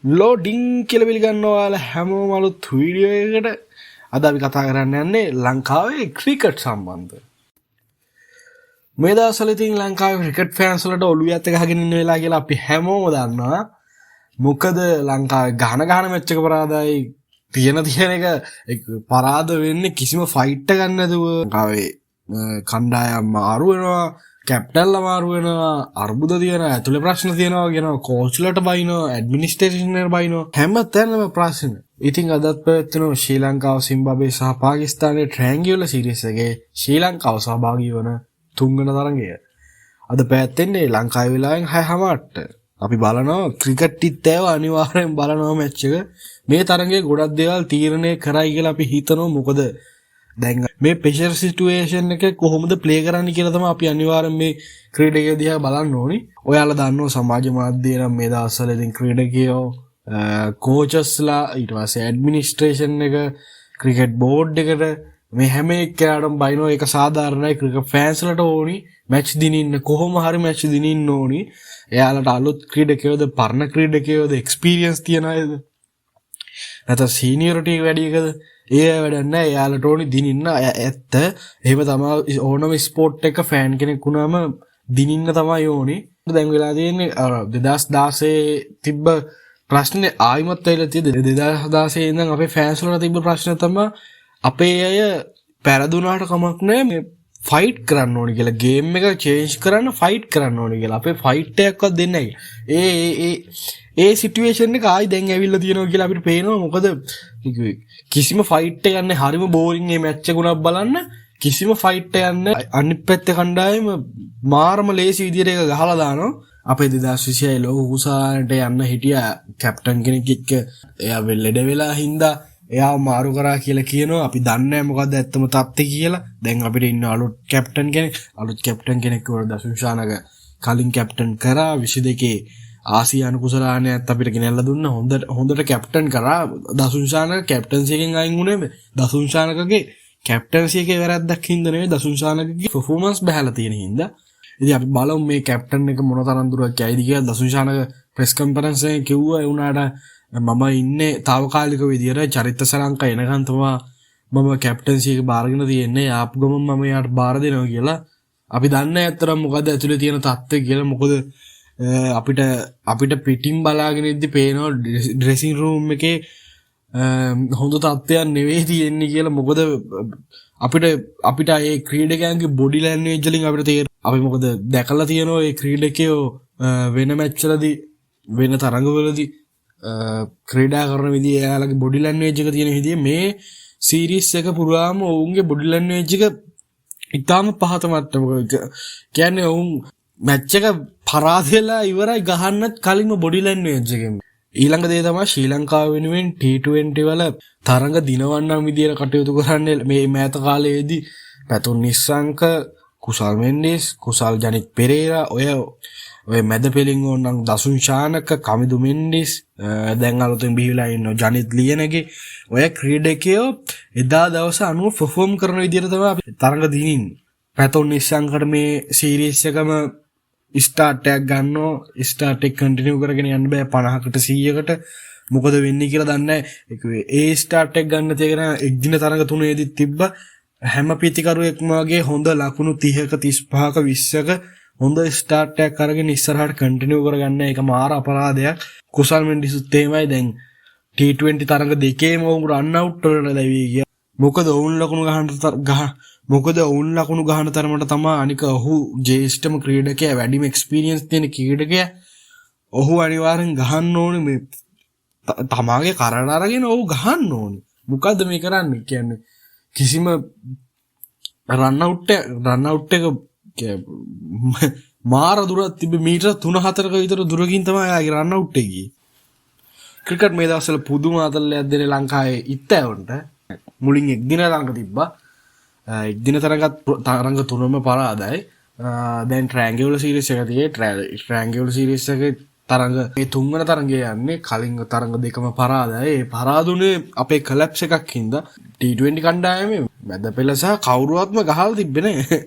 Loading කියලා පිළිගන්නවා ඔයාලා හැමෝම අලුත් වීඩියෝ එකකට. අද අපි කතා කරන්න යන්නේ ලංකාවේ ක්‍රිකට් සම්බන්ධ. මේ දවස්වල ඉතින් ලංකාවේ ක්‍රිකට් ෆෑන්ස් වලට ඔළුවේ අත ගහගෙන ඉන්න වෙලා කියලා අපි හැමෝම දන්නවා. මොකද ලංකාවේ ගහන මැච් එක පරාදයි තියෙන එක පරාද වෙන්නේ කිසිම ෆයිට් එකක් නැතුව. ලංකාවේ කණ්ඩායම් මාරු වෙනවා, කැප්ටන්ලා මාරු වෙනවා, අර්බුද තියෙනවා, ඇතුලේ ප්‍රශ්න තියෙනවා කියනවා, කෝච්ලට බයිනවා, ඇඩ්මිනිස්ට්‍රේෂන් එකට බයිනවා, හැම තැනම ප්‍රශ්න. ඉතින් අදත් පැවැත්වෙන ශ්‍රී ලංකාව සිම්බාබ්වේ සහ පාකිස්තානයේ ට්‍රැන්ගියුලර් සීරීස් එකේ ශ්‍රී ලංකාව සහභාගී වන තුන්වන තරඟය. අද පැවැත්වෙන්නේ ලංකාවේ වෙලාවෙන් 6:00ට. අපි බලනවා ක්‍රිකට් ඉත් අනිවාර්යෙන් බලනවා මැච් එක. මේ තරඟයේ ගොඩක් දේවල් තීරණය කරයි කියලා අපි හිතනවා. මොකද දැන් මේ ප්‍රෙෂර් සිටුේෂන් එක කොහොමද ප්ලේ කරන්න කියලා තමයි අපි අනිවාර්යෙන් මේ ක්‍රීඩකයෝ දිහා බලන්න ඕනි. ඔයාලා දන්නවා සමාජ මාධ්‍ය නම් මේ දවස්වල ඉතින් ක්‍රීඩකයෝ කෝචස්ලා ඊට පස්සේ ඇඩ්මිනිස්ට්‍රේෂන් එක ක්‍රිකට් බෝඩ් එකට මේ හැම එක්කෙනාටම බයිනෝ ඒක සාධාරණයි. ක්‍රිකට් ෆෑන්ස්ලට ඕනි මැච් දිනින්න, කොහොම හරි මැච් දිනින්න ඕනි. එයාලට අලුත් ක්‍රීඩකයෝද පරණ ක්‍රීඩකයෝද එක්ස්පීරියන්ස් තියන අයද නැත්නම් සීනියරිටි වැඩි එකද, ඒ වැඩක් නැහැ. එයාලට ඕනි දිනින්න ඇත්ත. එහෙම තමයි ඕනම ස්පෝර්ට් එක ෆෑන් කෙනෙක් වුණාම දිනින්න තමයි ඕනි. දැන් වෙලා තියෙන්නේ 2016 තිබ්බ ප්‍රශ්නේ ආයිමත් වෙලා තියෙද 2016 ඉඳන් අපේ ෆෑන්ස් වලට තිබ්බ ප්‍රශ්න තමයි අපේ අය පෙරදුනාට කමක් නැහැ මේ ෆයිට් කරන්න ඕනි කියලා, ගේම් එක චේන්ජ් කරන්න ෆයිට් කරන්න ඕනි කියලා. අපේ ෆයිට් එකක්වත් දෙන්නේ නැහැ. ඒ සිටුේෂන් එක ආයි දැන් ඇවිල්ලා තියෙනවා කියලා අපිට පේනවා. මොකද කිසිම ෆයිට් එකක් නැහැ. හරිම බෝරින් මේ මැච් එක උනක් බලන්න. කිසිම ෆයිට් එකක් නැහැ. අනිත් පැත්තේ කණ්ඩායම මාරම ලේසි විදියට ඒක ගහලා දානවා. අපේ 2026 ලෝක කුසාලට යන්න හිටිය කැප්ටන් කෙනෙක් එක්ක එයා ලෙඩ වෙලා හින්දා එයාව මාරු කරා කියලා කියනවා. අපි දන්නේ නැහැ මොකද්ද ඇත්තම තත්ත්වය කියලා. දැන් අපිට ඉන්න අලුත් කැප්ටන් කෙනෙක් වල දසුන්ෂානක කලින් කැප්ටන් කරා 22 ආසියානු කුසලානයත් අපිට ගෙනල්ලා දුන්නා. හොඳට කැප්ටන් කරා. දසුන්ෂානක කැප්ටන්සි එකෙන් අයින් වුණේ මේ දසුන්ෂානකගේ කැප්ටන්සි එකේ වැරද්දක් හින්දා නෙවෙයි, දසුන්ෂානකගේ පර්ෆෝමන්ස් බහැලා තියෙන හින්දා. ඉතින් අපි බලමු මේ කැප්ටන් එක මොන තරම් දුරක් යයිද කියලා. දසුන්ෂානක ප්‍රෙස් කොන්ෆරන්ස් එකේ කිව්වා ඒ උනාට මම ඉන්නේ తాවකාලික විදියට චරිත සලංක එනකන් තමයි මම කැප්ටන්සි එක බාරගෙන තියෙන්නේ. ආපු ගමන් මම යාට බාර දෙනවා කියලා. අපි දන්නේ ඇත්තටම මොකද්ද ඇතුලේ තියෙන තත්ත්වය කියලා. මොකද අපිට පිටින් බලාගෙන ඉද්දි පේනවා ඩ්‍රෙසින් රූම් එකේ හොඳ තත්ත්වයක් නෙවෙයි තියෙන්නේ කියලා. මොකද අපිට ඒ ක්‍රීඩකයන්ගේ බොඩි ලැන්ග්වේජ් වලින් අපිට තේරෙනවා. අපි මොකද දැකලා තියෙනවා ඒ ක්‍රීඩකයෝ වෙන මැච් වලදී වෙන තරඟවලදී ක්‍රීඩා කරන විදිහ, එයාලගේ බොඩි ලැන්ග්වේජ් එක තියෙන විදිහ මේ සීරීස් එක පුරාම ඔවුන්ගේ බොඩි ලැන්ග්වේජ් එක ඉතාම පහත මට්ටමක. කියන්නේ ඔවුන් මැච් එක පරාද වෙලා ඉවරයි ගහන්නත් කලින්ම බොඩි ලැන්ග්වේජ් එකෙන්. ඊළඟ දේ තමයි ශ්‍රී ලංකාව වෙනුවෙන් T20 වල තරඟ දිනවන්නම් විදියට කටයුතු කරන්නේ මේ මෑත කාලයේදී පැතුම් නිස්සංක, කුසල් මෙන්ඩිස්, කුසල් ජනිත් පෙරේරා, ඔය මැද පෙලින් ඕනනම් දසුන්ෂානක, කමිදු මෙන්ඩිස්, දැන් අලුතෙන් බිහිලා ඉන්න ජනිත් ලියනගේ ඔය ක්‍රීඩකයෝ එදා දවස් 90 පර්ෆෝම් කරන විදියට තමයි අපි තරඟ දිනින්නේ. පැතුම් නිස්සංකට මේ සීරීස් එකම ස්ටාර්ට් එකක් ගන්නවා. ස්ටාර්ට් එක කන්ටිනියු කරගෙන යන්න බෑ 50කට 100කට. මොකද වෙන්නේ කියලා දන්නේ නැහැ. ඒ ස්ටාර්ට් එක ගන්න තියෙන එක්දින තරඟ තුනේදී තිබ්බ හැම පිටිකරුවෙක්ම වගේ හොඳ ලකුණු 30ක 35ක 20ක හොඳ ස්ටාර්ට් එකක් අරගෙන ඉස්සරහට කන්ටිනියු කරගන්න එක මාර අපරාධයක්. කුසල් මෙන්ඩිසුත් එහෙමයි. දැන් T20 තරඟ දෙකේම වුන් රන් අවුට් වලට දැවි ගියා. මොකද ඔවුන් ලකුණු ගහන තරමට තමයි අනික ඔහු ජේෂ්ඨම ක්‍රීඩකයා, වැඩිම එක්ස්පීරියන්ස් තියෙන ක්‍රීඩකයා. ඔහු අනිවාර්යෙන් ගහන්න ඕනේ. මේ තමාගේ කරණ අරගෙන ඔහු ගහන්න ඕනේ. මොකද්ද මේ කරන්නේ කියන්නේ? කිසිම රන් අවුට් එක මාර දුරක් තිබ්බ මීටර 3-4ක විතර දුරකින් තමයි ආගේ රන් අවුට් එක ගියේ. ක්‍රිකට් මේ දවස්වල පුදුම අතල්ලයක් දෙන ලංකාවේ ඉත්තෑවන්ට මුලින් එක් දින තරඟ තිබ්බා. එක් දින තරඟ තුනම පරාදයි. දැන් ට්‍රැන්ගියුලර් සීරීස් එක තියෙයි. ට්‍රැන්ගියුලර් සීරීස් එකේ තරඟ මේ තුන්වන තරඟය යන්නේ. කලින් තරඟ දෙකම පරාදයි. ඒ පරාදුනේ අපේ කලැප්ස් එකක් හින්දා T20 කණ්ඩායමේ මැද පෙළ සහ කවුරුවත්ම ගහලා තිබ්බේ නැහැ.